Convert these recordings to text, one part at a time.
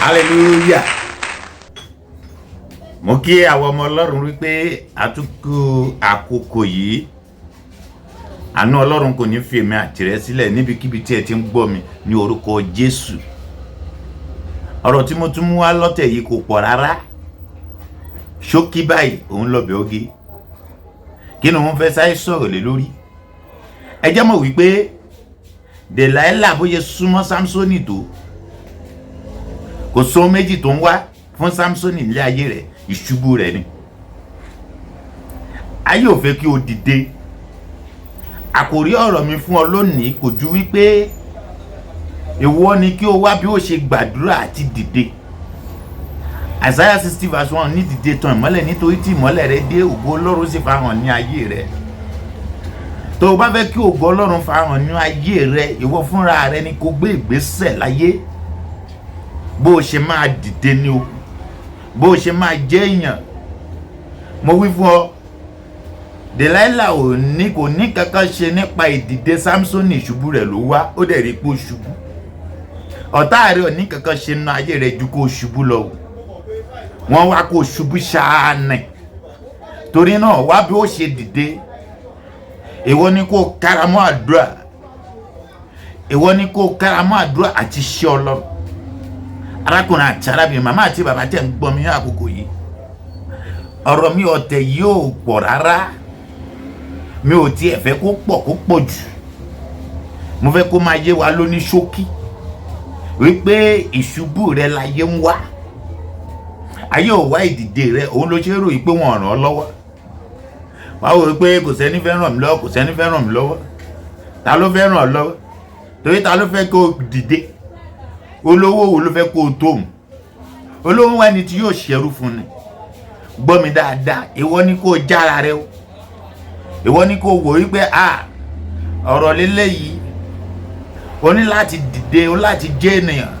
hallelujah. Mo kí àwọn ọmọ Ọlọ́run wí pé àtúkù àkókò yìí àánú Ọlọ́run kò ní fi èmi àti rẹ sílẹ̀ níbikíbi tí ẹ ti ń gbọ́ mi ní orúkọ Jésù. Ọ̀rọ̀ tí mo tún mú wá lọ́tẹ̀ yìí kò pọ̀ rárá. Ṣókí báyìí òun lọ́bẹ̀ oge. Kí ni wọ́n fẹ́ sáré sọ̀rọ̀ lé lórí? Ẹ jẹ́ mọ̀ wípé Delilah bóyá súnmọ́ Samsoni tó kò sọ méjì tó ń wá fún Samsoni nílé ayé rẹ̀, ìṣubú rẹ̀ ni. Ayé ò fẹ́ kí o dìde. Àkòrí ọ̀rọ̀ mi fún ọ lónìí kò ju wípé ìwọ ni kí o wá bí ó ṣe gbàdúrà àti dìde. Isaiah 60:1 ní dìde tàn ìmọ́lẹ̀ nítorí tí ìmọ́lẹ̀ rẹ dé, ògo Ọlọ́run sì farahàn ní ayé rẹ. Tó o bá fẹ́ kí ògo Ọlọ́run farahàn ní ayé rẹ, ìwọ fúnra rẹ ni kó gbé ìgbésẹ̀ láyé. Bó o ṣe máa dìde ni o, bó o ṣe máa jẹ́ èèyàn. Mo wí fún ọ, Delilah kò ní kankan ṣe nípa ìdìde Samsoni, ìṣubú rẹ̀ ló wá, ó dẹ̀ rí pé ó ṣubú. Ọ̀tá rẹ̀ ò ní kankan ṣe nínú ayé rẹ̀ ju kó ṣubú lọ. Wọ́n wá kó ṣubú ṣáánì. Torí náà wá bí ó ṣe dìde. Ìwọ ni kó káramọ́ àdúrà. Ìwọ ni kó káramọ́ àdúrà àti iṣẹ́ Ọlọ́run. Arákùnrin àti arábìnrin, màmá àti bàbá tẹ̀ ń gbọ́ mi ní àkókò yìí. Ọ̀rọ̀ mi ọ̀tẹ̀ yóò pọ̀ rárá. Mi ò tiẹ̀ fẹ́ kó pọ̀ jù. Mo fẹ́ kó máa yé wa lóní ṣókí wípé ìṣubú rẹ láyé ń wá. Ayé ò wá ìdìde rẹ, òun ló ṣe rò yìí pé wọ́n ràn ọ́ lọ́wọ́. Wàá wò wípé kò sẹ́ni fẹ́ ràn mí lọ́wọ́, kò sẹ́ni fẹ́ ràn mí lọ́wọ́. Ta ló fẹ́ ràn ọ́ lọ́wọ́? Torí ta ló fẹ́ kó dìde? Olówó wo ló fẹ́ kó tó mu? Olówó wá ní tí yóò ṣẹrú fún ni. Gbọ́ mi dáadáa, ìwọ ni kó jára rẹ o. Ìwọ ni kó wò wípé ọ̀rọ̀ lélẹ̀ yìí o ní láti dìde, o láti jẹ́ ènìyàn.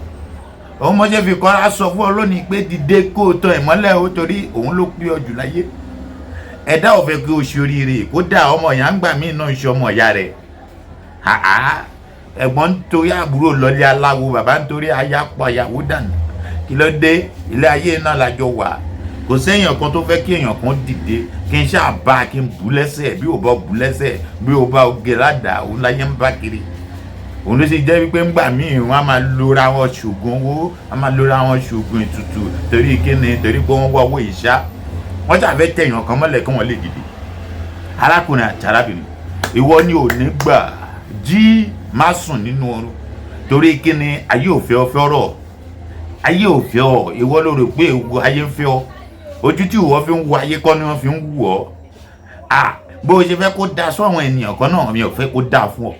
Òun mo ṣe fi kọ́ra sọ fún ọ lónìí pé dìde kó tọ ìmọ́lẹ̀ o, torí òun ló pé ọ jù láyé. Ẹ̀dá ò fẹ́ kí o ṣe oríire, kó dà ọmọ ìyá ń gbà mí náà ń ṣe ọmọ ìyá rẹ̀. Ẹ̀gbọ́n nítorí àbúrò lọ́lé aláwo, bàbá nítorí aya pa ìyàwó dànù. Kí ló dé? Ilé ayé náà lájọ wà. Kò séèyàn kan tó fẹ́ kí èèyàn kan dìde kí n ṣáà bá kí n bú lẹ́sẹ̀, bí ò bá bú lẹ́sẹ̀, bí ò bá oge ládàá, òun láyé ń bá kiri. Òun ló ṣe jẹ́ wípé ńgbà míì wọ́n á máa lora wọn ṣògùn owó, á máa lora wọn ṣògùn ètùtù torí kíni, torí pé wọ́n wá owó ìṣá. Wọ́n ṣàfẹ́ tẹ̀yàn kan mọ́lẹ̀ kí wọ́n lè dìde. Arákùnrin àti arábìnrin, ìwọ ni ò ní gbà, jí má sùn nínú oorun. Torí kíni, ayé ò fẹ́ ọ fẹ́rọ̀. Ayé ò fẹ́ ọ, ìwọ ló rò pé ayé ń fẹ́ ọ. Ojú tí ìwọ fi ń wo ayé kọ́ ni wọ́n fi ń wù ọ́. Bó o ṣe fẹ́ kó dáa sọ àwọn ènìyàn kan náà, mi ò fẹ́ kó dáa fún ọ.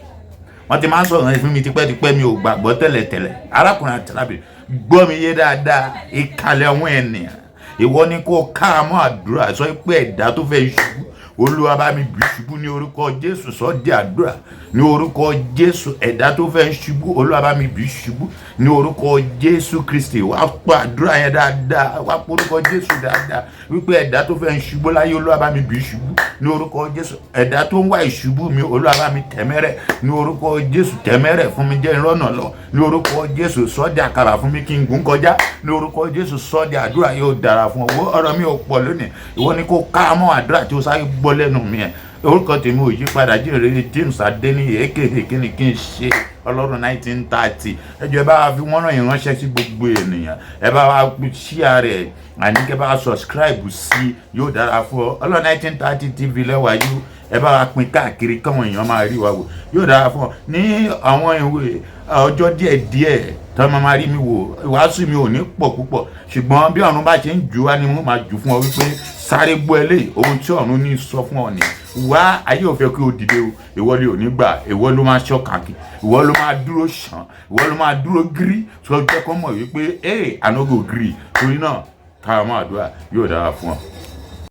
Wọ́n ti máa ń sọ̀rọ̀ fún mi tipẹ́tipẹ́, mi ò gbàgbọ́ tẹ́lẹ̀tẹ́lẹ̀. Arákùnrin àti arábìnrin, gbọ́ mi yé dáadáa, ìkàlẹ̀ àwọn ènìyàn. Ìwọ ni kó káàmọ́ àdúrà, sọ pé ẹ̀dá tó fẹ́ ṣubú, Olúwa bá mi bì ṣubú ní orúkọ Jésù. Sọ di àdúrà ní orúkọ Jésù. Ẹ̀dá tó fẹ́ ṣubú, Olúwa bá mi bì ṣubú ní orúkọ Jésù Kristi. Wá pa àdúrà yẹn dáadáa, wá pa orúkọ Jésù dáadáa wípé ẹ̀dá tó fẹ́ ṣubú láyé, Olúwa bá mi bì ṣubú ní orúkọ Jésù. Ẹ̀dá tó ń wá ìṣubú mi, Olúwa bá mi tẹ̀mẹ́rẹ̀ ní orúkọ Jésù. Tẹ̀mẹ́rẹ̀ fún mi jẹ́ ìrọ́nà lọ ní orúkọ Jésù. Sọ di àkàrà fún mi kí n gùn kọjá ní orúkọ Jésù. Sọ di àdúrà, yóò dára fún ọ. Ọ̀rọ̀ mi ò pọ̀ lónìí. Ìwọ ni kó káàmọ́ àdúrà tí ó sáré gbọ́ lẹ́nu mi ẹ̀. Orúkọ tèmi ò yí padà, jíǹrere James Adeniyi A.K.A. Kinikinse Ọlọ́run 1930. Ẹ jọ̀ọ́ ẹ bá wa fi wọ́n ràn ìránṣẹ́ sí gbogbo ènìyàn. Ẹ bá wa share rẹ̀, àní kẹ́ bá wa subscribe sí, yóò dára fún ọ. Ọlọ́run 1930 TV lẹ́wà yìí. Ẹ bá wa pín káàkiri káwọn èèyàn máa rí wa wò, yóò dára fún ọ. Ní àwọn ìwé ọjọ́ díẹ̀díẹ̀ tó máa rí mi wò, ìwàásù mi ò ní pọ̀ púpọ̀, ṣùgbọ́n bí ọ̀run bá ṣe ń jù wá ni mo máa jù fún ọ wípé sáré gbọ́ eléyìí, ohun tí ọ̀run ní sọ fún ọ ni. Wá, ayé ò fẹ́ kí o dìde o, ìwọ lè ò ní gbà, ìwọ ló máa ṣọ́kàkì, ìwọ ló máa dúró ṣàn, ìwọ ló máa dúró gírí. Sọ jẹ́ kó mọ̀ wípé I no go gree. Torí náà káàmọ́ àdúrà, yóò dára fún ọ.